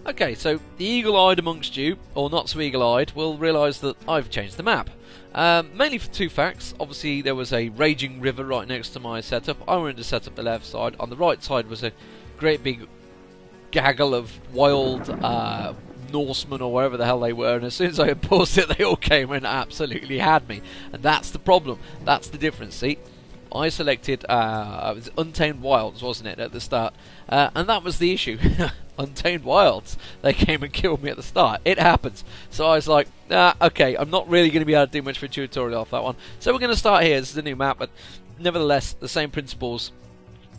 Okay, so the eagle-eyed amongst you, or not so eagle-eyed, will realise that I've changed the map. Mainly for two facts. Obviously, there was a raging river right next to my setup. I wanted to set up the left side. On the right side was a great big gaggle of wild Norsemen or wherever the hell they were, and as soon as I had paused it, they all came and absolutely had me. And that's the problem. That's the difference. See, I selected it was Untamed Wilds, wasn't it, at the start? And that was the issue. Untamed Wilds. They came and killed me at the start. It happens. So I was like, okay, I'm not really going to be able to do much for a tutorial off that one. So we're going to start here. This is a new map, but nevertheless, the same principles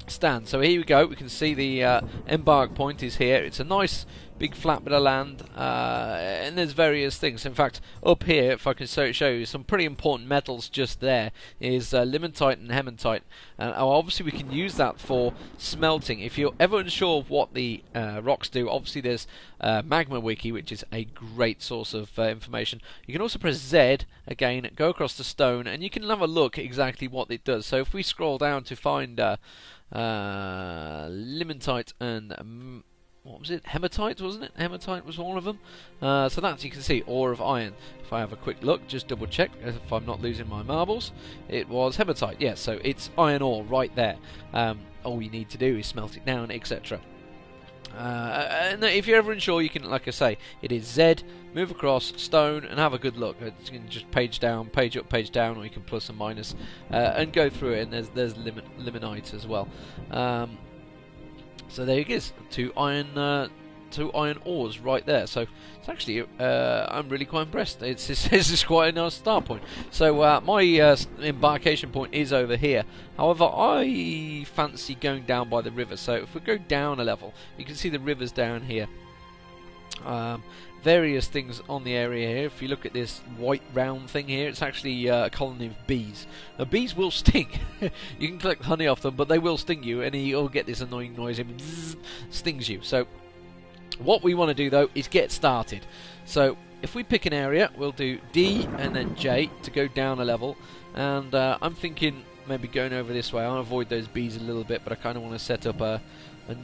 stand. So here we go. We can see the Embark point is here. It's a nice big flat bit of land, and there's various things. In fact, up here, if I can show you some pretty important metals just there, is limonite and hematite. Obviously we can use that for smelting. If you're ever unsure of what the rocks do, obviously there's Magma Wiki, which is a great source of information. You can also press Z again, go across the stone, and you can have a look at exactly what it does. So if we scroll down to find limonite and what was it? Hematite, wasn't it? Hematite was one of them. So that's, you can see, ore of iron. If I have a quick look, just double check if I'm not losing my marbles. It was hematite, yes, so it's iron ore right there. All you need to do is smelt it down, etc. And if you're ever unsure, you can, like I say, it is Z, move across, stone, and have a good look. You can just page down, page up, page down, or you can plus and minus, and go through it, and there's limonite as well. So there it is, two iron ores right there. So it's actually, I'm really quite impressed. This is quite a nice start point. So my embarkation point is over here. However, I fancy going down by the river. So if we go down a level, you can see the river's down here. Various things on the area here. If you look at this white round thing here, it's actually a colony of bees. Now, bees will sting. You can collect honey off them, but they will sting you, and you'll get this annoying noise. It stings you. So what we want to do, though, is get started. So if we pick an area, we'll do D and then J to go down a level. And I'm thinking maybe going over this way. I'll avoid those bees a little bit, but I kind of want to set up a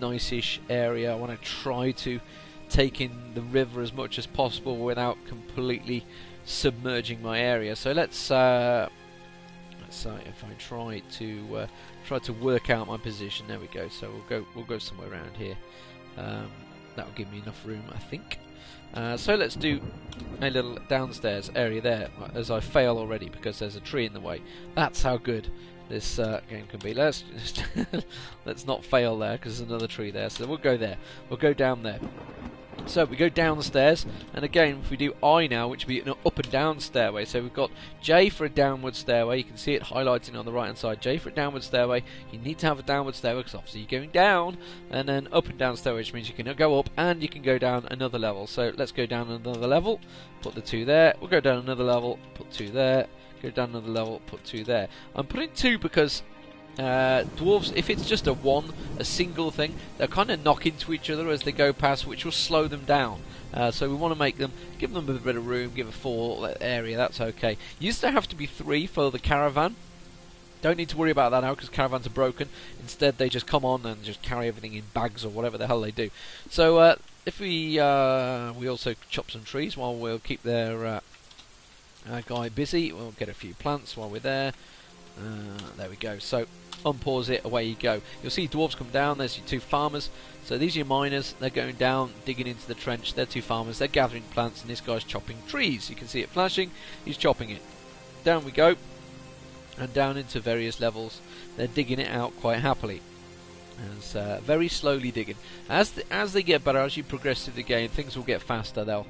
nice-ish area. I want to try to take in the river as much as possible without completely submerging my area. So let's say if I try to work out my position. There we go. So we'll go somewhere around here. That will give me enough room, I think. So let's do a little downstairs area there, as I fail already because there's a tree in the way. That's how good this game can be. Let's not fail there because there's another tree there. So we'll go there. We'll go down there. So we go down the stairs, and again, if we do I now, which would be an up and down stairway. So we've got J for a downward stairway. You can see it highlighting on the right hand side. J for a downward stairway. You need to have a downward stairway because obviously you're going down, and then up and down stairway, which means you can go up and you can go down another level. So let's go down another level. Put the 2 there. We'll go down another level. Put 2 there. Go down another level. Put 2 there. I'm putting 2 because dwarves, if it's just a single thing, they'll kind of knock into each other as they go past, which will slow them down. So we want to make them, give them a bit of room, give a 4 area, that's okay. Used to have to be 3 for the caravan. Don't need to worry about that now because caravans are broken. Instead they just come on and just carry everything in bags or whatever the hell they do. So if we also chop some trees while we'll keep their guy busy. We'll get a few plants while we're there. There we go. So unpause it, away you go. You'll see dwarves come down. There's your 2 farmers. So these are your miners. They're going down, digging into the trench. They're 2 farmers. They're gathering plants, and this guy's chopping trees. You can see it flashing. He's chopping it. Down we go, and down into various levels. They're digging it out quite happily. And it's very slowly digging. As they get better, as you progress through the game, things will get faster. They'll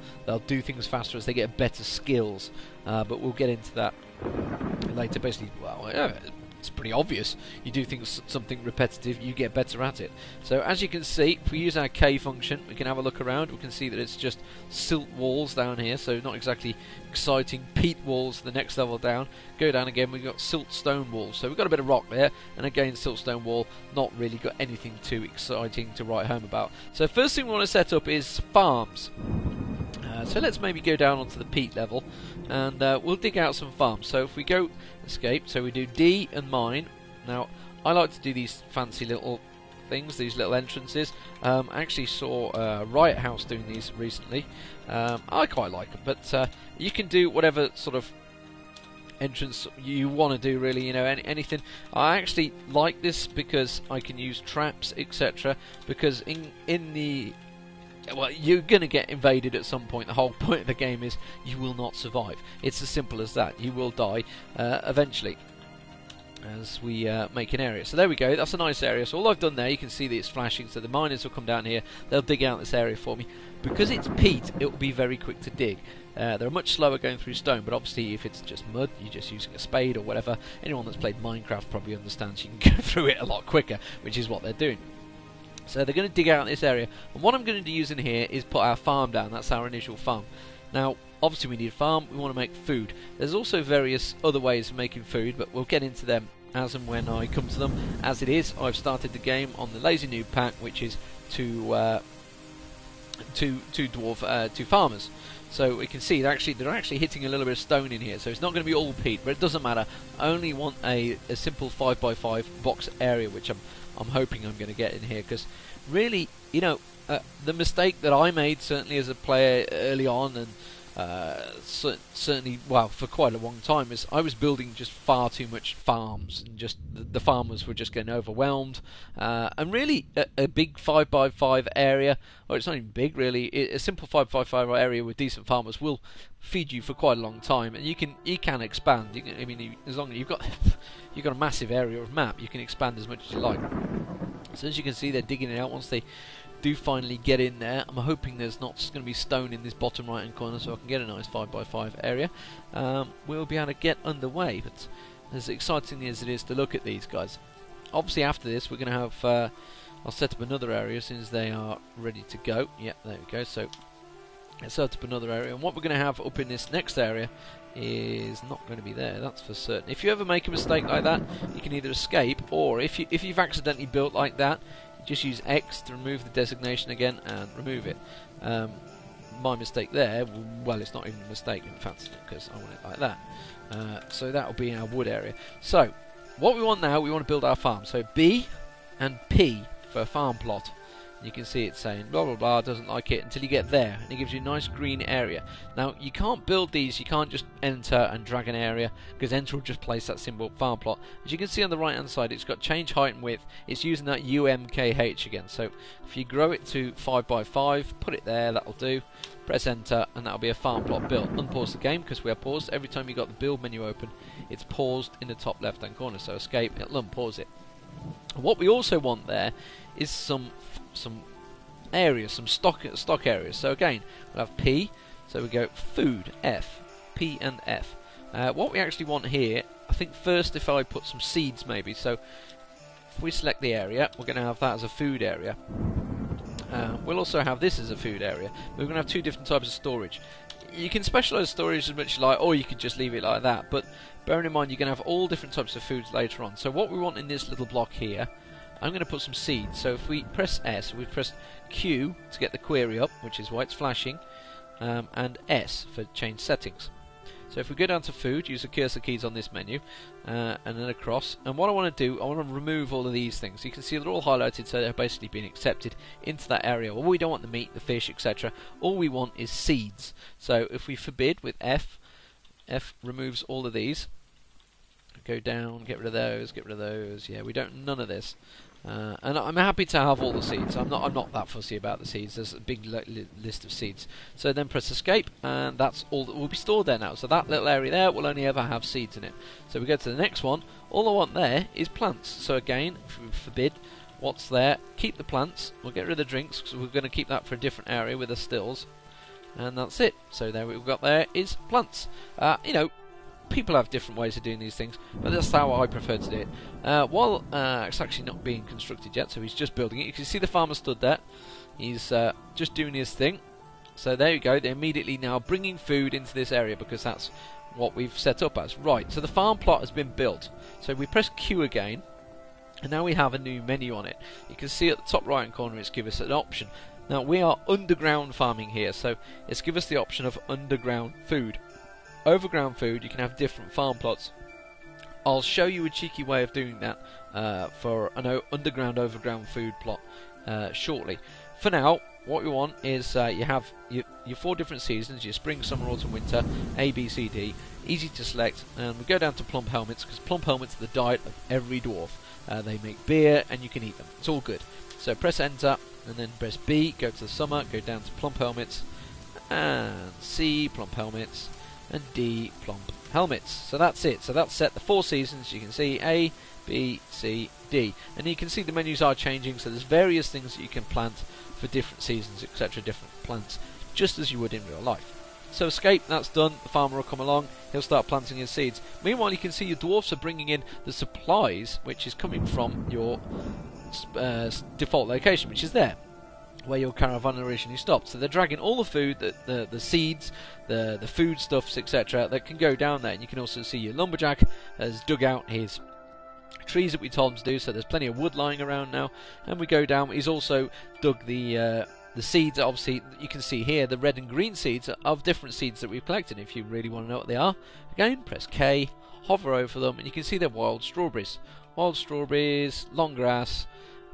do things faster as they get better skills. But we'll get into that later. Basically, well, it's pretty obvious. You do things something repetitive, you get better at it. So as you can see, if we use our K function, we can have a look around. We can see that it's just silt walls down here, so not exactly exciting. Peat walls the next level down. Go down again, we've got silt stone walls. So we've got a bit of rock there, and again silt stone wall. Not really got anything too exciting to write home about. So first thing we want to set up is farms. So let's maybe go down onto the peat level, and we'll dig out some farms. So if we go escape, so we do D and mine. Now I like to do these fancy little things, these little entrances. I actually saw Riot House doing these recently. I quite like them, but you can do whatever sort of entrance you want to do, really, you know, anything. I actually like this because I can use traps, etc. Because in the well, you're going to get invaded at some point. The whole point of the game is you will not survive. It's as simple as that. You will die eventually as we make an area. So there we go. That's a nice area. So all I've done there, you can see that it's flashing. So the miners will come down here. They'll dig out this area for me. Because it's peat, it will be very quick to dig. They're much slower going through stone, but obviously if it's just mud, you're just using a spade or whatever. Anyone that's played Minecraft probably understands you can go through it a lot quicker, which is what they're doing. So they're going to dig out this area, and what I'm going to use in here is put our farm down. That's our initial farm. Now, obviously we need a farm, we want to make food. There's also various other ways of making food, but we'll get into them as and when I come to them. As it is, I've started the game on the Lazy Noob pack, which is two farmers. So we can see they're actually hitting a little bit of stone in here, so it's not going to be all peat, but it doesn't matter. I only want a simple 5x5 box area, which I'm hoping I'm going to get in here, because really, you know, the mistake that I made certainly as a player early on, and certainly, well, for quite a long time, is I was building just far too much farms, and just the farmers were just getting overwhelmed. And really, a big 5x5 area, or it's not even big really, a simple 5x5 area with decent farmers will feed you for quite a long time, and you can expand. I mean, as long as you've got a massive area of map, you can expand as much as you like. So as you can see, they're digging it out. Once they do finally get in there, I'm hoping there's not just going to be stone in this bottom right hand corner, so I can get a nice 5x5 area. We'll be able to get underway, but as exciting as it is to look at these guys, obviously after this we're going to have I'll set up another area as soon as they are ready to go. Yep, there we go. So let's set up another area, and what we're going to have up in this next area is not going to be there, that's for certain. If you ever make a mistake like that, you can either escape, or if you've accidentally built like that, just use X to remove the designation again and remove it. My mistake there, well, it's not even a mistake in fact, because I want it like that. So that will be in our wood area. So what we want now, we want to build our farm. So B and P for a farm plot. You can see it saying blah blah blah, doesn't like it until you get there, and it gives you a nice green area. Now you can't build these, you can't just enter and drag an area, because enter will just place that symbol farm plot. As you can see on the right hand side, it's got change height and width. It's using that UMKH again. So if you grow it to 5x5, put it there, that'll do. Press enter, and that'll be a farm plot built. Unpause the game because we are paused. Every time you got the build menu open, it's paused in the top left hand corner. So escape, it'll unpause it. What we also want there is some areas, some stock areas. So again, we'll have P, so we go food, F, P and F. What we actually want here, I think first if I put some seeds maybe, so if we select the area, we're going to have that as a food area. We'll also have this as a food area. We're going to have two different types of storage. You can specialise storage as much as you like, or you could just leave it like that, but bearing in mind you're going to have all different types of foods later on. So what we want in this little block here, I'm going to put some seeds. So if we press S, we press Q to get the query up, which is why it's flashing, and S for change settings. So if we go down to food, use the cursor keys on this menu, and then across. And what I want to do, I want to remove all of these things. You can see they're all highlighted, so they're basically being accepted into that area. Well, we don't want the meat, the fish, etc. All we want is seeds. So if we forbid with F, F removes all of these. Go down, get rid of those, get rid of those. Yeah, we don't, none of this. And I'm happy to have all the seeds. I'm not that fussy about the seeds. There's a big list of seeds. So then press escape, and that's all that will be stored there now. So that little area there will only ever have seeds in it. So we go to the next one. All I want there is plants. So again, if we forbid what's there, keep the plants. We'll get rid of the drinks because we're going to keep that for a different area with the stills. And that's it. So there we've got there is plants. You know, people have different ways of doing these things, but that's how I prefer to do it. While it's actually not being constructed yet, so he's just building it. You can see the farmer stood there. He's just doing his thing. So there you go. They're immediately now bringing food into this area because that's what we've set up as. Right, so the farm plot has been built. So we press Q again, and now we have a new menu on it. You can see at the top right hand corner it's given us an option. Now we are underground farming here, so it's given us the option of underground food. Overground food, you can have different farm plots. I'll show you a cheeky way of doing that for an underground overground food plot shortly. For now, what we want is you have your 4 different seasons: your spring, summer, autumn, winter, A, B, C, D. Easy to select, and we go down to plump helmets, because plump helmets are the diet of every dwarf. They make beer, and you can eat them. It's all good. So press enter, and then press B, go to the summer, go down to plump helmets, and C, plump helmets, and D, plump helmets. So that's it. So that's set the 4 seasons. You can see A, B, C, D, and you can see the menus are changing. So there's various things that you can plant for different seasons, etc., different plants, just as you would in real life. So escape, that's done. The farmer will come along, he'll start planting his seeds. Meanwhile, you can see your dwarfs are bringing in the supplies, which is coming from your default location, which is there, where your caravan originally stopped. So they're dragging all the food, the seeds, the foodstuffs, etc., that can go down there. And you can also see your lumberjack has dug out his trees that we told him to do, so there's plenty of wood lying around now. And we go down, he's also dug the seeds. Obviously you can see here the red and green seeds of different seeds that we've collected. If you really want to know what they are, again press K, hover over them, and you can see they're wild strawberries, long grass,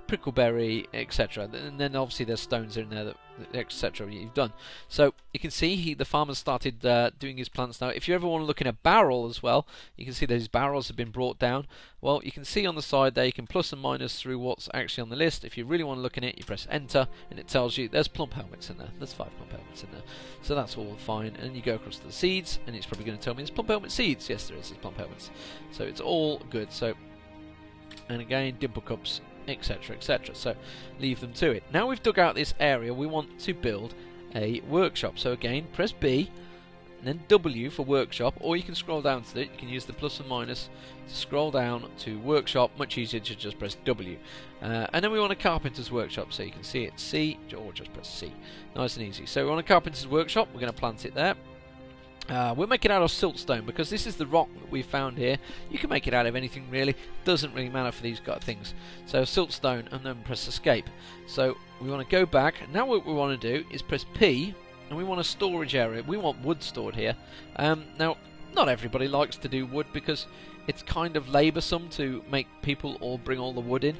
prickleberry, etc. And then obviously there's stones in there, etc. you've done. So you can see the farmer's started doing his plants now. If you ever want to look in a barrel as well, you can see those barrels have been brought down. Well, you can see on the side there, you can plus and minus through what's actually on the list. If you really want to look in it, you press enter, and it tells you there's plump helmets in there. There's 5 plump helmets in there. So that's all fine. And you go across to the seeds, and it's probably going to tell me there's plump helmet seeds. Yes, there is. There's plump helmets. So it's all good. So, and again, dimple cups, etc., etc. So leave them to it. Now we've dug out this area, we want to build a workshop. So again, press B, and then W for workshop, or you can scroll down to it. You can use the plus and minus to scroll down to workshop. Much easier to just press W. And then we want a carpenter's workshop, so you can see it C, or just press C. Nice and easy. So we want a carpenter's workshop. We're going to plant it there. We'll make it out of siltstone, because this is the rock that we found here. You can make it out of anything really, doesn't really matter for these things. So siltstone, and then press escape. So we want to go back. Now what we want to do is press P, and we want a storage area. We want wood stored here. Now not everybody likes to do wood, because it's kind of laboursome to make people all bring all the wood in,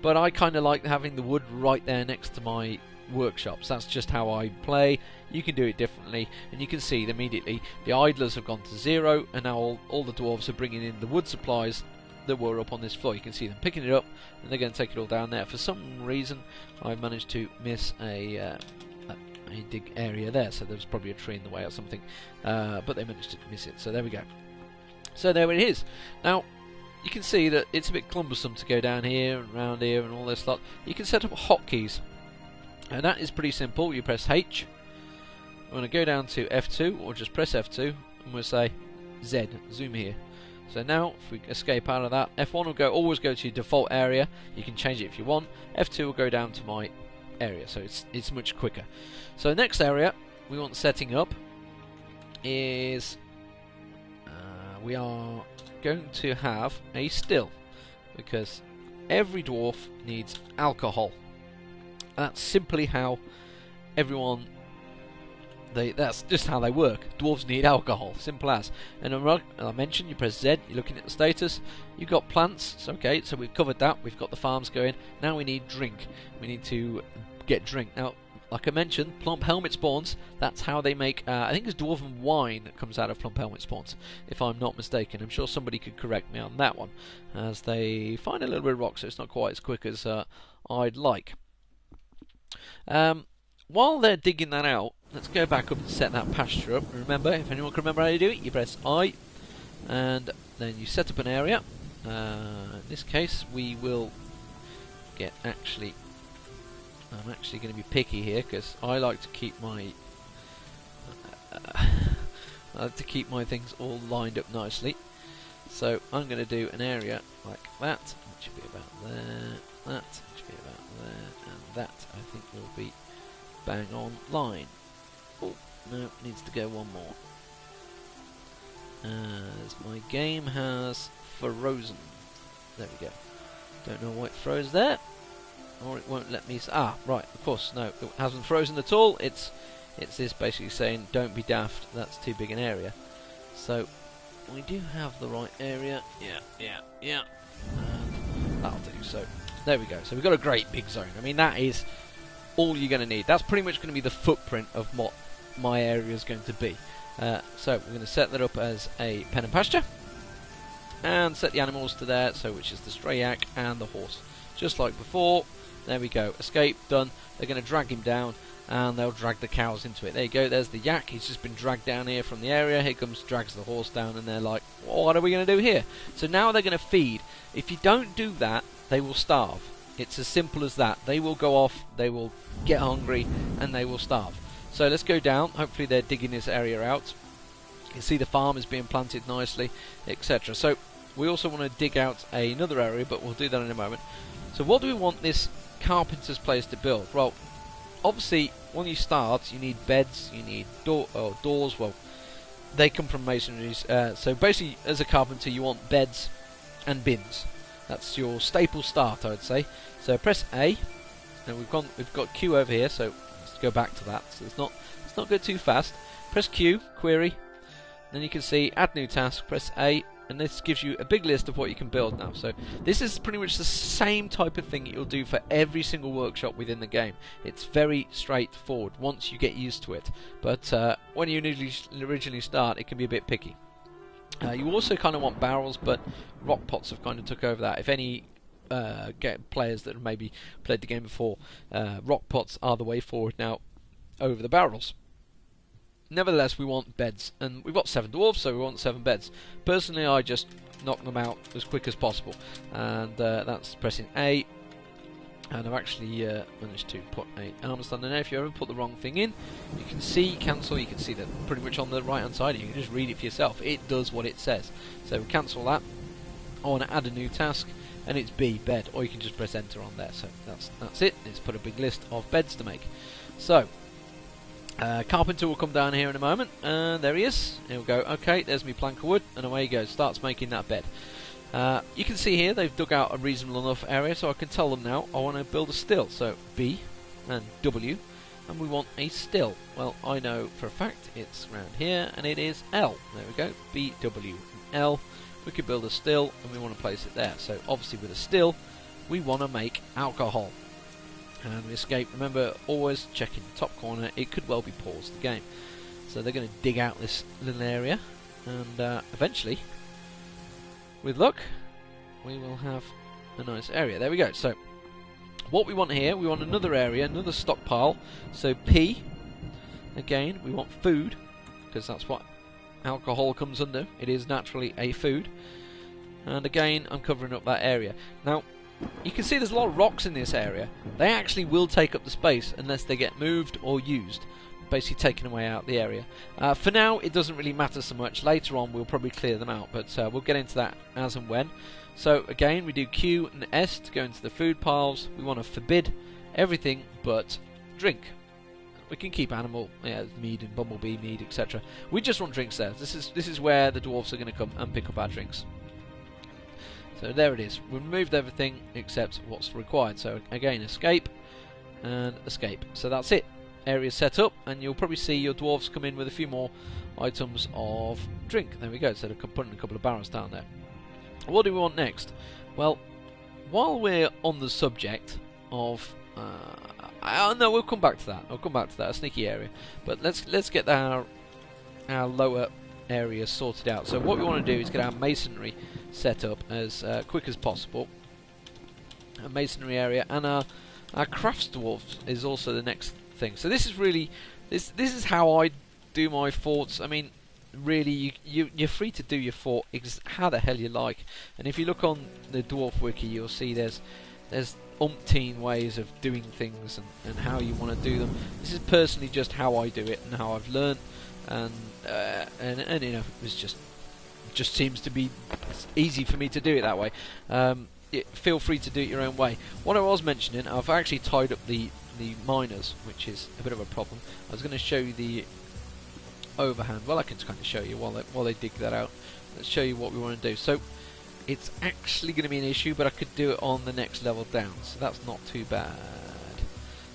but I kind of like having the wood right there next to my workshops. That's just how I play. You can do it differently, and you can see that immediately the idlers have gone to 0, and now all the dwarves are bringing in the wood supplies that were up on this floor. You can see them picking it up, and they're going to take it all down there. For some reason I managed to miss a dig area there, so there was probably a tree in the way or something, but they managed to miss it. So there we go. So there it is. Now you can see that it's a bit cumbersome to go down here and round here and all this lot. You can set up hotkeys, and that is pretty simple. You press H, we're going to go down to F2, or just press F2, and we'll say Z, zoom here. So now if we escape out of that, F1 will always go to your default area. You can change it if you want. F2 will go down to my area, so it's much quicker. So next area we want setting up is we are going to have a still, because every dwarf needs alcohol. That's simply how everyone, that's just how they work. Dwarves need alcohol, simple as. And I mentioned, you press Z, you're looking at the status, you've got plants, so okay, so we've covered that, we've got the farms going. Now we need drink, we need to get drink. Now, like I mentioned, plump helmet spawns, that's how they make, I think it's dwarven wine that comes out of plump helmet spawns, if I'm not mistaken. I'm sure somebody could correct me on that one, as they find a little bit of rock, so it's not quite as quick as I'd like. While they're digging that out, let's go back up and set that pasture up. Remember, if anyone can remember how to do it, you press I, and then you set up an area. In this case, we will get I'm actually going to be picky here, because I like to keep my things all lined up nicely. So I'm going to do an area like that, which should be about there. That should be about there, and that I think will be bang on line. Oh no, it needs to go one more, as my game has frozen. There we go. Don't know why it froze there, or it won't let me. Right, of course, no, it hasn't frozen at all. It's this basically saying don't be daft. That's too big an area. So we do have the right area. Yeah. And that'll do. So there we go. So we've got a great big zone. I mean, that is all you're going to need. That's pretty much going to be the footprint of what my area is going to be. So we're going to set that up as a pen and pasture, and set the animals to there, so which is the stray yak and the horse, just like before. There we go. Escape done. They're going to drag him down, and they'll drag the cows into it. There you go. There's the yak. He's just been dragged down here from the area. Here comes, drags the horse down, and they're like, what are we going to do here? So now they're going to feed. If you don't do that, they will starve. It's as simple as that. They will go off, they will get hungry, and they will starve. So let's go down. Hopefully they're digging this area out. You can see the farm is being planted nicely, etc. So we also want to dig out another area, but we'll do that in a moment. So what do we want this carpenter's place to build? Well, obviously when you start, you need beds, you need doors. Well, they come from masonries. So basically, as a carpenter, you want beds and bins. That's your staple start, I would say. So press A, and we've got Q over here. So let's go back to that. So let's not go too fast. Press Q, query. Then you can see add new task. Press A, and this gives you a big list of what you can build now. So this is pretty much the same type of thing you'll do for every single workshop within the game. It's very straightforward once you get used to it. But when you originally start, it can be a bit picky. You also kind of want barrels, but rock pots have kind of took over that. If any players that have maybe played the game before, rock pots are the way forward now over the barrels. Nevertheless, we want beds, and we've got 7 dwarves, so we want 7 beds. Personally, I just knock them out as quick as possible, and that's pressing A. And I've actually managed to put an armor stand in there. If you ever put the wrong thing in, you can see cancel. You can see that pretty much on the right hand side. You can just read it for yourself. It does what it says. So cancel that. I want to add a new task, and it's B, bed, or you can just press enter on there. So that's it. It's put a big list of beds to make. So Carpenter will come down here in a moment, and there he is. He'll go, okay, there's me plank of wood, and away he goes, starts making that bed. You can see here they've dug out a reasonable enough area, so I can tell them now I want to build a still. So B and W, and we want a still. Well, I know for a fact it's around here, and it is L. There we go, B, W, and L. We can build a still, and we want to place it there. So obviously with a still, we want to make alcohol. And we escape. Remember, always check in the top corner. It could well be paused the game. So they're going to dig out this little area, and eventually, with luck, we will have a nice area. There we go. So what we want here, we want another area, another stockpile. So P, again, we want food, because that's what alcohol comes under. It is naturally a food. And again, I'm covering up that area. Now, you can see there's a lot of rocks in this area. They actually will take up the space unless they get moved or used, basically taken away out the area. For now, it doesn't really matter so much. Later on, we'll probably clear them out, but we'll get into that as and when. So again, we do Q and S to go into the food piles. We want to forbid everything but drink. We can keep animal, mead and bumblebee mead, etc. We just want drinks there. This is where the dwarves are going to come and pick up our drinks. So there it is. We've removed everything except what's required. So again, escape and escape. So that's it. Area set up, and you'll probably see your dwarves come in with a few more items of drink. There we go. So they're putting a couple of barrels down there. What do we want next? Well, while we're on the subject of, no, we'll come back to that. I'll come back to that. A sneaky area, but let's get our lower area sorted out. So what we want to do is get our masonry set up as quick as possible. A masonry area, and our Craftsdwarf is also the next thing. So this is really this is how I do my forts. I mean, really, you're free to do your fort how the hell you like. And if you look on the Dwarf wiki, you'll see there's umpteen ways of doing things and how you want to do them. This is personally just how I do it and how I've learned, and you know, it's just seems to be easy for me to do it that way. Feel free to do it your own way. What I was mentioning, I've actually tied up the miners, which is a bit of a problem. I was going to show you the overhand. Well, I can kind of show you while they dig that out. Let's show you what we want to do. So it's actually going to be an issue, but I could do it on the next level down, so that's not too bad.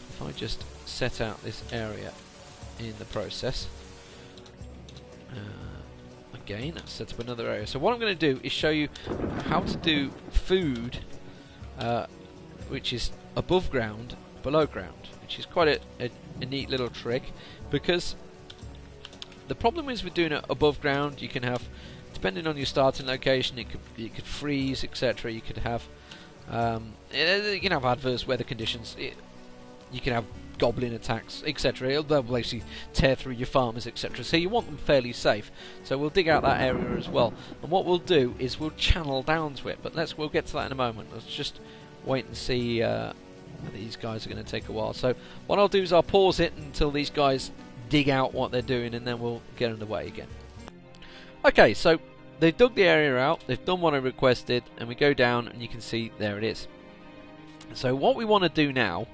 If I just set out this area in the process, Again, let's set up another area. So what I'm going to do is show you how to do food, which is above ground, below ground, which is quite a neat little trick, because the problem is with doing it above ground, you can have, depending on your starting location, it could freeze, etc. You could have you can have adverse weather conditions. You can have goblin attacks, etc. They'll basically tear through your farmers, etc. So you want them fairly safe. So we'll dig out that area as well. And what we'll do is we'll channel down to it. But we'll get to that in a moment. Let's just wait and see. These guys are going to take a while. So what I'll do is I'll pause it until these guys dig out what they're doing, and then we'll get underway again. Okay, so they've dug the area out. They've done what I requested, and we go down, and you can see there it is. So what we want to do now.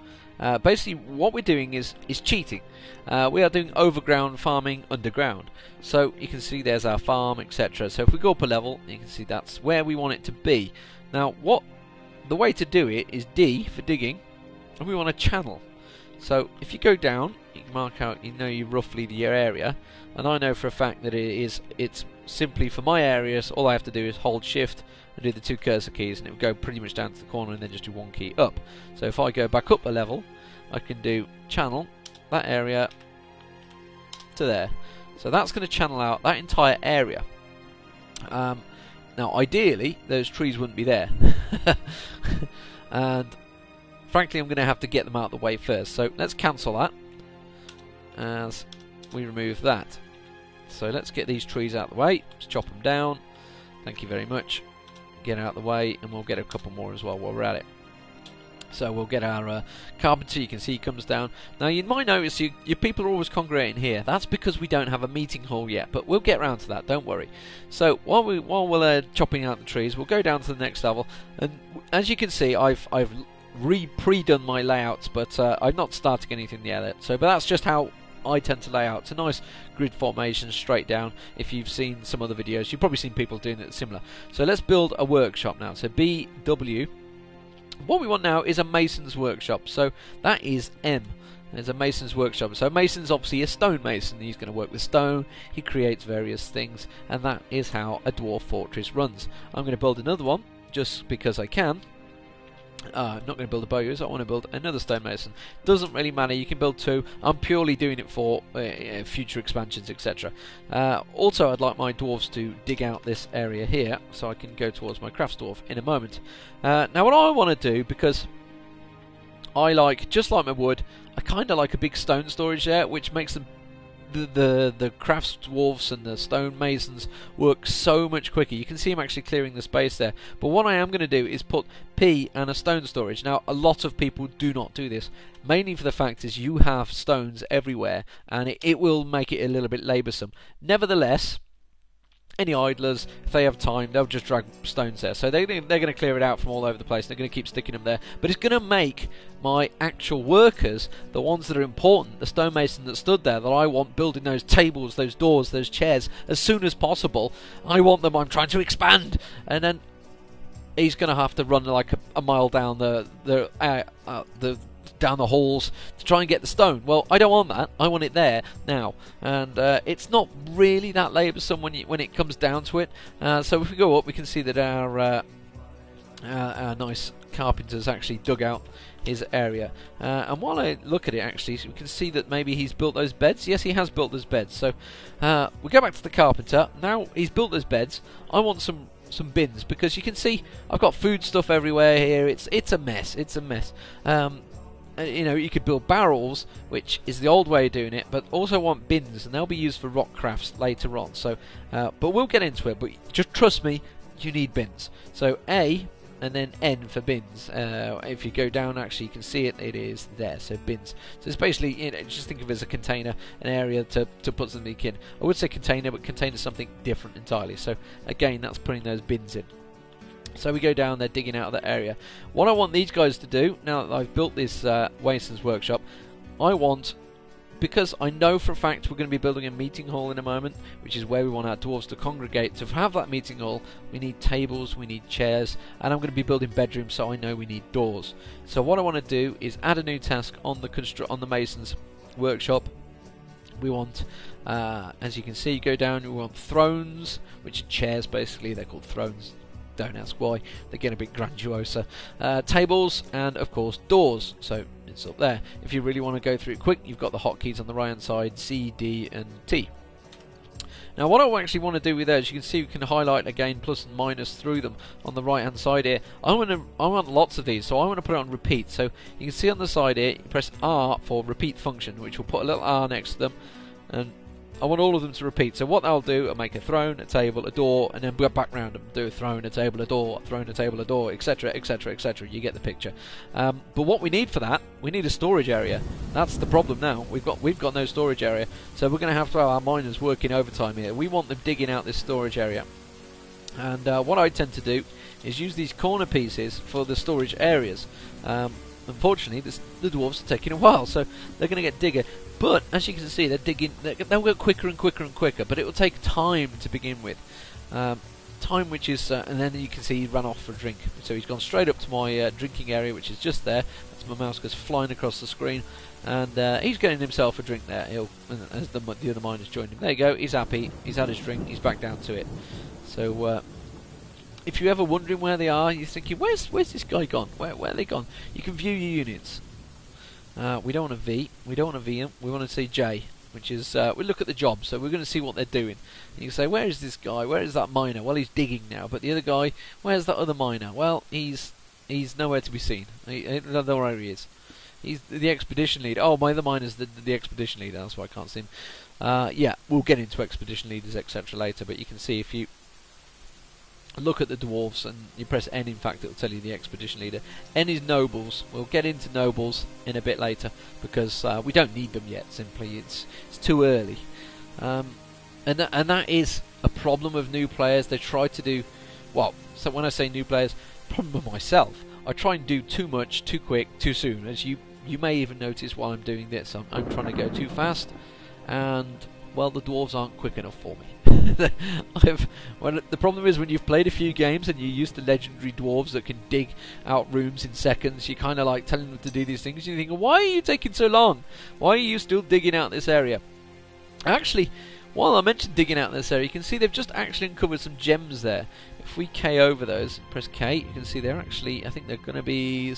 Basically, what we're doing is cheating. We are doing overground farming underground. So you can see there's our farm, etc. So if we go up a level, you can see that's where we want it to be. Now, the way to do it is D for digging, and we want to channel. So if you go down, you can mark out, you roughly the area, and I know for a fact that it's simply for my areas. All I have to do is hold Shift and do the 2 cursor keys, and it will go pretty much down to the corner, and then just do 1 key up. So if I go back up a level, I can do channel that area to there. So that's going to channel out that entire area. Now ideally those trees wouldn't be there and frankly I'm going to have to get them out of the way first. So let's cancel that as we remove that. So let's get these trees out of the way. Let's chop them down. Thank you very much. Get out of the way, and we'll get a couple more as well while we're at it. So we'll get our Carpenter. You can see he comes down. Now you might notice your people are always congregating here. That's because we don't have a meeting hall yet, but we'll get around to that, don't worry. So while we're chopping out the trees, we'll go down to the next level, and as you can see I've pre-done my layouts, but I'm not starting anything yet. But that's just how I tend to lay out. It's a nice grid formation straight down. If you've seen some other videos, you've probably seen people doing it similar. So let's build a workshop now. So BW. What we want now is a mason's workshop. So that is M. There's a mason's workshop. So mason's obviously a stone mason. He's going to work with stone. He creates various things, and that is how a dwarf fortress runs. I'm going to build another one just because I can. I'm not going to build a bowyers. I want to build another stonemason. Doesn't really matter. You can build 2. I'm purely doing it for future expansions, etc. Also, I'd like my dwarves to dig out this area here, so I can go towards my Craftsdwarf in a moment. Now, what I want to do, because I like, just like my wood, I kind of like a big stone storage there, which makes them the Craftsdwarfs and the stonemasons work so much quicker. You can see him actually clearing the space there. But what I am going to do is put P and a stone storage. Now, a lot of people do not do this, mainly for the fact is you have stones everywhere, and it will make it a little bit laboursome. Nevertheless, any idlers, if they have time, they'll just drag stones there. So they're going to clear it out from all over the place. They're going to keep sticking them there. But it's going to make my actual workers, the ones that are important, the stonemason that stood there, that I want building those tables, those doors, those chairs, as soon as possible. I want them. I'm trying to expand. And then he's going to have to run like a mile down down the halls to try and get the stone. Well, I don't want that. I want it there now, and it's not really that laboursome when it comes down to it. So if we go up, we can see that our nice Carpenter's actually dug out his area. And while I look at it, actually, we can see that maybe he's built those beds. Yes, he has built those beds. So we go back to the Carpenter. Now he's built those beds. I want some bins, because you can see I've got food stuff everywhere here. It's a mess. It's a mess. You could build barrels, which is the old way of doing it, but also want bins, and they'll be used for rock crafts later on. So, but we'll get into it. But just trust me, you need bins. So A and then N for bins. If you go down, actually, you can see it. It is there. So bins. So it's basically, just think of it as a container, an area to put something in. I would say container, but container is something different entirely. So again, that's putting those bins in. So we go down there, digging out of that area. What I want these guys to do, now that I've built this mason's workshop, I want, because I know for a fact we're going to be building a meeting hall in a moment, which is where we want our dwarves to congregate. To have that meeting hall, we need tables, we need chairs, and I'm going to be building bedrooms, so I know we need doors. So what I want to do is add a new task on the mason's workshop, We want, as you can see, go down, we want thrones, which are chairs basically, they're called thrones, don't ask why, they get a bit grandiose. Tables, and of course doors, so it's up there. If you really want to go through it quick, you've got the hotkeys on the right hand side, C, D and T. Now what I actually want to do with those, you can see we can highlight again plus and minus through them on the right hand side here. I want lots of these, so I want to put it on repeat. So you can see on the side here, you press R for repeat function, which will put a little R next to them, and I want all of them to repeat. So what I'll do, I'll make a throne, a table, a door, and then go back round and do a throne, a table, a door, a throne, a table, a door, etc, etc, etc. You get the picture. But what we need for that, we need a storage area. That's the problem now. We've got no storage area, so we're going to have to have our miners working overtime here. We want them digging out this storage area, and what I tend to do is use these corner pieces for the storage areas. Unfortunately, the dwarves are taking a while, so they're going to get digger. But as you can see, they're digging. They'll go quicker and quicker and quicker. But it will take time to begin with. Time which is, and then you can see he ran off for a drink. So he's gone straight up to my drinking area, which is just there. That's my mouse goes flying across the screen, and he's getting himself a drink there. As the other miners joined him. There you go. He's happy. He's had his drink. He's back down to it. So. If you're ever wondering where they are, you're thinking, where's this guy gone? Where are they gone? You can view your units. We don't want a V. We don't want a V. We want to see J, which is we look at the job. So we're going to see what they're doing. And you can say, where is this guy? Where is that miner? Well, he's digging now. But the other guy, where's that other miner? Well, he's nowhere to be seen. I don't know where he is. He's the expedition leader. Oh, my other miner's the expedition leader. That's why I can't see him. Yeah, we'll get into expedition leaders, etc. later. But you can see if you look at the dwarves and you press N, in fact it will tell you the expedition leader. N is nobles. We'll get into nobles in a bit later because we don't need them yet, simply it's too early. And that is a problem of new players. They try to do, well, so when I say new players, problem with myself, I try and do too much, too quick, too soon. As you may even notice while I'm doing this, I'm trying to go too fast, and well, the dwarves aren't quick enough for me. Well, the problem is when you've played a few games and you're used to legendary dwarves that can dig out rooms in seconds, you kind of like telling them to do these things, and you think, why are you taking so long? Why are you still digging out this area? Actually, while I mentioned digging out this area, you can see they've just actually uncovered some gems there. If we K over those, press K, you can see they're actually, I think they're going to be...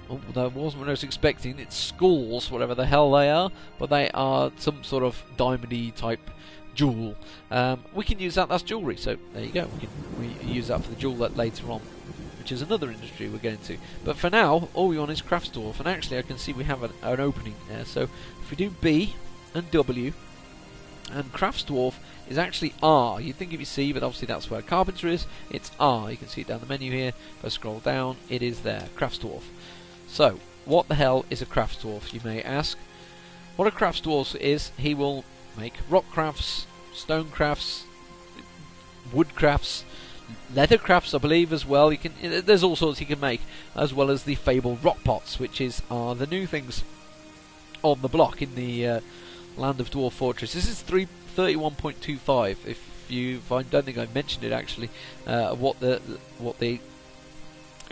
Oh, that wasn't what I was expecting. It's skulls, whatever the hell they are, but they are some sort of diamondy type jewel. We can use that. That's jewellery. So there you go. We use that for the jewel that later on, which is another industry we're going to. But for now, all we want is Craftsdwarf, and actually I can see we have an opening there. So if we do B and W, and Craftsdwarf is actually R. You'd think if you C, but obviously that's where Carpenter is. It's R. You can see it down the menu here. If I scroll down, it is there. Craftsdwarf. So, what the hell is a Craftsdwarf, you may ask? What a Craftsdwarf is, he will make rock crafts, stone crafts, wood crafts, leather crafts, I believe, as well. There's all sorts he can make, as well as the fabled rock pots, which are the new things on the block in the Land of Dwarf Fortress. This is 31.25. I don't think I mentioned it actually. What the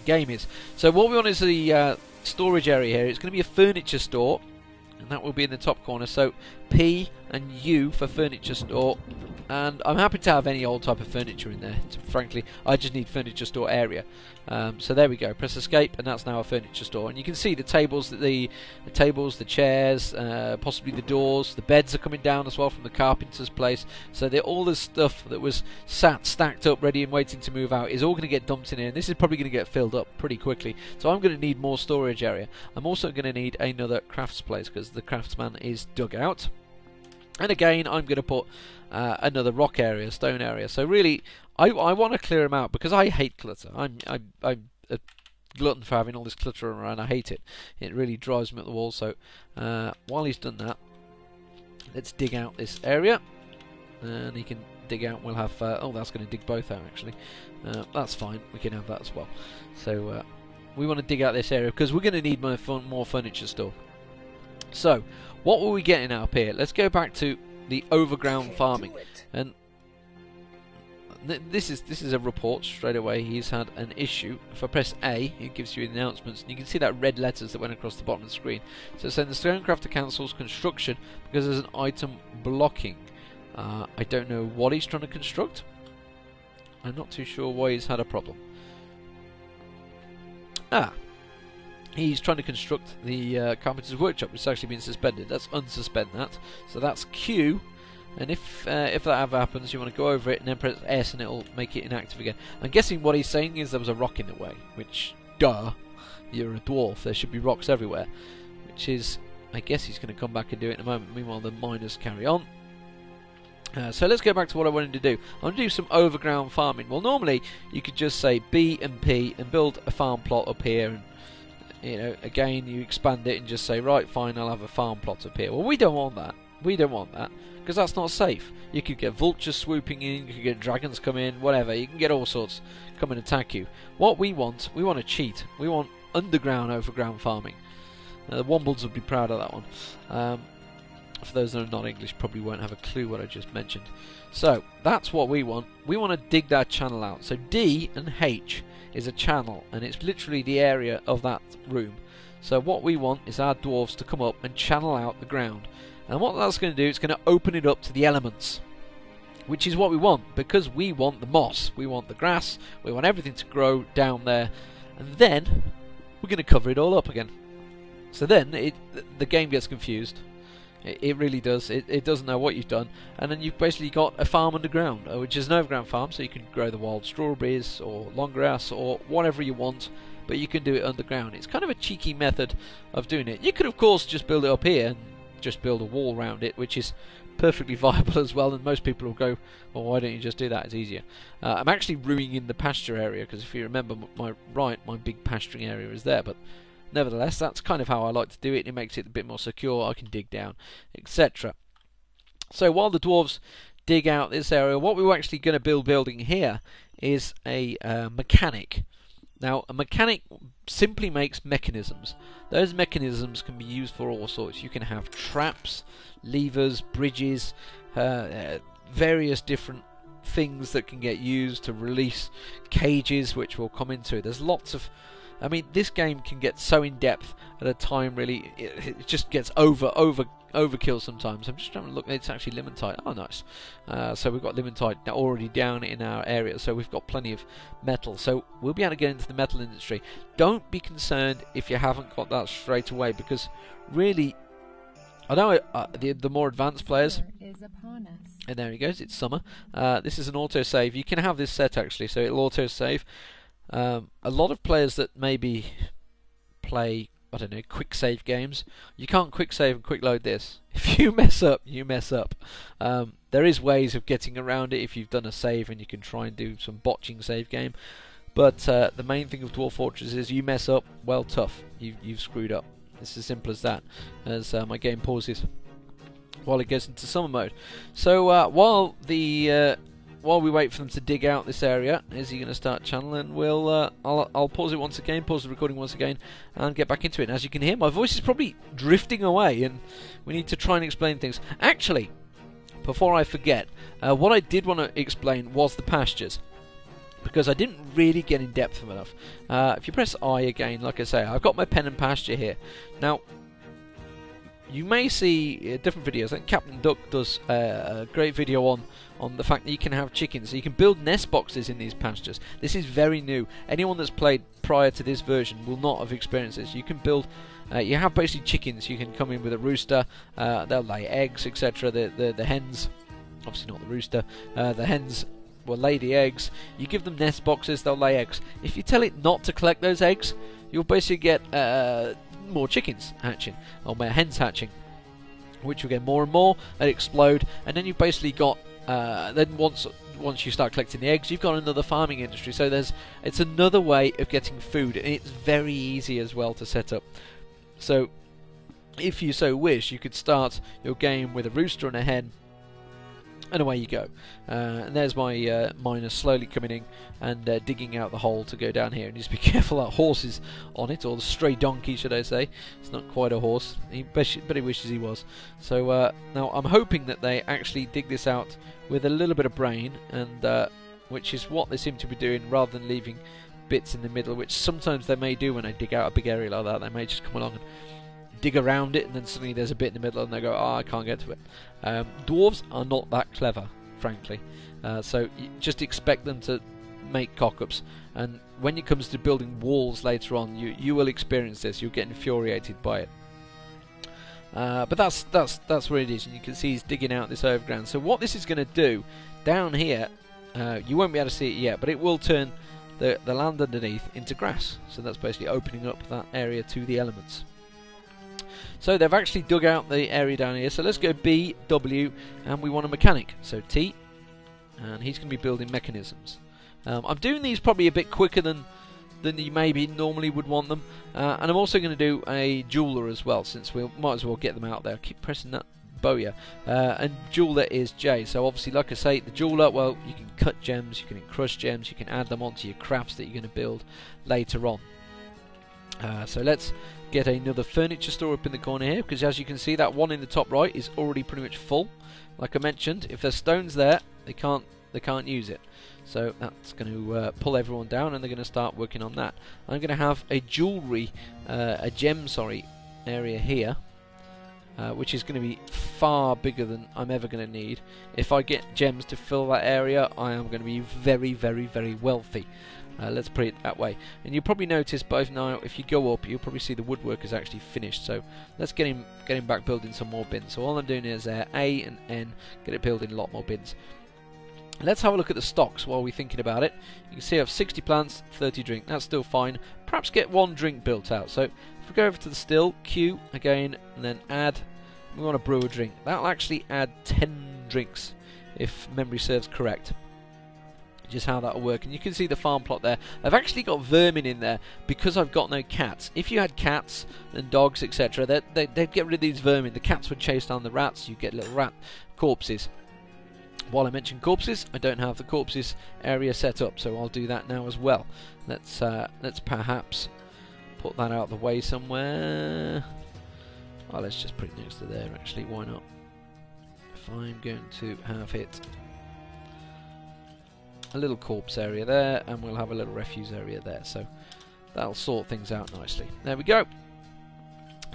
game is. So what we want is the storage area here. It's going to be a furniture store, and that will be in the top corner. So P and U for furniture store, and I'm happy to have any old type of furniture in there. Frankly, I just need furniture store area. So there we go. Press escape, and that's now a furniture store. And you can see the tables, the chairs, possibly the doors. The beds are coming down as well from the carpenter's place. So all the stuff that was stacked up, ready and waiting to move out, is all going to get dumped in here. And this is probably going to get filled up pretty quickly. So I'm going to need more storage area. I'm also going to need another crafts place because the craftsman is dug out. And again, I'm going to put another rock area, stone area. So really, I want to clear them out because I hate clutter. I'm a glutton for having all this clutter around. I hate it. It really drives me up the wall. So while he's done that, let's dig out this area, and he can dig out. We'll have oh, that's going to dig both out actually. That's fine. We can have that as well. So we want to dig out this area because we're going to need more furniture store. So what were we getting up here? Let's go back to the overground farming, and this is a report straight away. He's had an issue. If I press A, it gives you the announcements, and you can see that red letters that went across the bottom of the screen. So it's saying the Stonecrafter cancels construction because there's an item blocking. I don't know what he's trying to construct. I'm not too sure why he's had a problem. He's trying to construct the Carpenter's workshop, which has actually been suspended. Let's unsuspend that. So that's Q. And if that ever happens, you want to go over it and then press S and it'll make it inactive again. I'm guessing what he's saying is there was a rock in the way, which, duh, you're a dwarf, there should be rocks everywhere. Which is, I guess he's going to come back and do it in a moment. Meanwhile, the miners carry on. So let's go back to what I wanted to do. I want to do some overground farming. Well, normally you could just say B and P and build a farm plot up here, and you know, again you expand it and just say, right, fine, I'll have a farm plot up here. Well, we don't want that. We don't want that, because that's not safe. You could get vultures swooping in, you could get dragons come in, whatever. You can get all sorts come and attack you. What we want to cheat. We want underground overground farming. The Wombles would be proud of that one. For those that are not English, probably won't have a clue what I just mentioned. So that's what we want. We want to dig that channel out. So D and H is a channel, and it's literally the area of that room. So what we want is our dwarves to come up and channel out the ground. And what that's going to do, it's going to open it up to the elements, which is what we want, because we want the moss, we want the grass, we want everything to grow down there, and then we're going to cover it all up again. So then the game gets confused. It really does. It doesn't know what you've done, and then you've basically got a farm underground, which is an overground farm, so you can grow the wild strawberries or long grass or whatever you want, but you can do it underground. It's kind of a cheeky method of doing it. You could, of course, just build it up here and just build a wall around it, which is perfectly viable as well, and most people will go, well, why don't you just do that, it's easier. I'm actually ruining the pasture area, because if you remember my big pasturing area is there, but nevertheless, that's kind of how I like to do it. It makes it a bit more secure, I can dig down, etc. So while the dwarves dig out this area, what we're actually going to building here is a mechanic. Now, a mechanic simply makes mechanisms. Those mechanisms can be used for all sorts. You can have traps, levers, bridges, various different things that can get used to release cages, which we'll come into. There's lots of... I mean, this game can get so in depth at a time, really, it just gets overkill sometimes. I'm just trying to look, it's actually limonite. Oh, nice. So we've got limonite already down in our area, so we've got plenty of metal. So we'll be able to get into the metal industry. Don't be concerned if you haven't got that straight away, because really, I know the more advanced players, and there he goes, it's summer. This is an autosave. You can have this set actually, so it'll autosave. A lot of players that maybe play, I don't know, quick save games, you can't quick save and quick load this. If you mess up, you mess up. There is ways of getting around it if you've done a save, and you can try and do some botching save game. But the main thing of Dwarf Fortress is you mess up, well, tough. You've screwed up. It's as simple as that. As my game pauses while it goes into summer mode. So while we wait for them to dig out this area, is he going to start channeling? I'll pause it once again, pause the recording once again, and get back into it. And as you can hear, my voice is probably drifting away, and we need to try and explain things. Actually, before I forget, what I did want to explain was the pastures, because I didn't really get in depth enough. If you press I again, like I say, I've got my pen and pasture here. Now, you may see different videos. I think Captain Duck does a great video on the fact that you can have chickens. So you can build nest boxes in these pastures. This is very new. Anyone that's played prior to this version will not have experienced this. You can build, you have basically chickens. You can come in with a rooster, they'll lay eggs, etc. The hens, obviously not the rooster, the hens will lay the eggs. You give them nest boxes, they'll lay eggs. If you tell it not to collect those eggs, you'll basically get more chickens hatching, or more hens hatching, which will get more and more, they explode, and then you've basically got then once you start collecting the eggs, you've got another farming industry. So it's another way of getting food, and it's very easy as well to set up. So if you so wish, you could start your game with a rooster and a hen, and away you go. And there's my miner slowly coming in and digging out the hole to go down here. And just be careful that horse is on it, or the stray donkey, should I say. It's not quite a horse, but he wishes he was. So now I'm hoping that they actually dig this out with a little bit of brain, and which is what they seem to be doing, rather than leaving bits in the middle, which sometimes they may do when they dig out a big area like that. They may just come along and dig around it, and then suddenly there's a bit in the middle and they go, oh, I can't get to it. Dwarves are not that clever, frankly, so you just expect them to make cock-ups, and when it comes to building walls later on, you will experience this. You'll get infuriated by it. But that's where it is, and you can see he's digging out this overground. So what this is going to do down here, you won't be able to see it yet, but it will turn the land underneath into grass. So that's basically opening up that area to the elements. So they've actually dug out the area down here. So let's go B, W, and we want a mechanic. So T, and he's going to be building mechanisms. I'm doing these probably a bit quicker than you maybe normally would want them, and I'm also going to do a jeweler as well, since we might as well get them out there. I keep pressing that bowyer, and jeweler is J. So obviously, like I say, the jeweler, well, you can cut gems, you can encrust gems, you can add them onto your crafts that you're going to build later on. So let's get another furniture store up in the corner here, because as you can see, that one in the top right is already pretty much full. Like I mentioned, if there's stones there, they can't use it. So that's going to pull everyone down, and they're going to start working on that. I'm going to have a jewellery, a gem, area here, which is going to be far bigger than I'm ever going to need. If I get gems to fill that area, I am going to be very, very, very wealthy. Let's put it that way. And you'll probably notice both now, if you go up, you'll probably see the woodwork is actually finished. So let's get him back building some more bins. So all I'm doing is A and N, get it building a lot more bins. Let's have a look at the stocks while we're thinking about it. You can see I have 60 plants, 30 drink. That's still fine. Perhaps get one drink built out. So if we go over to the still, Q again, and then add, we want to brew a drink. That'll actually add 10 drinks, if memory serves correct. Just how that'll work. And you can see the farm plot there. I've actually got vermin in there because I've got no cats. If you had cats and dogs, etc., they'd get rid of these vermin. The cats would chase down the rats. You get little rat corpses. While I mention corpses, I don't have the corpses area set up, so I'll do that now as well. Let's perhaps put that out of the way somewhere. Oh, let's just put it next to there, actually, why not? If I'm going to have it a little corpse area there, and we'll have a little refuse area there, so that'll sort things out nicely. There we go.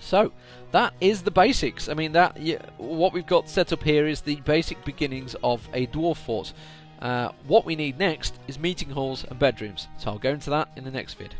So that is the basics. I mean, what we've got set up here is the basic beginnings of a dwarf fort. What we need next is meeting halls and bedrooms, so I'll go into that in the next vid.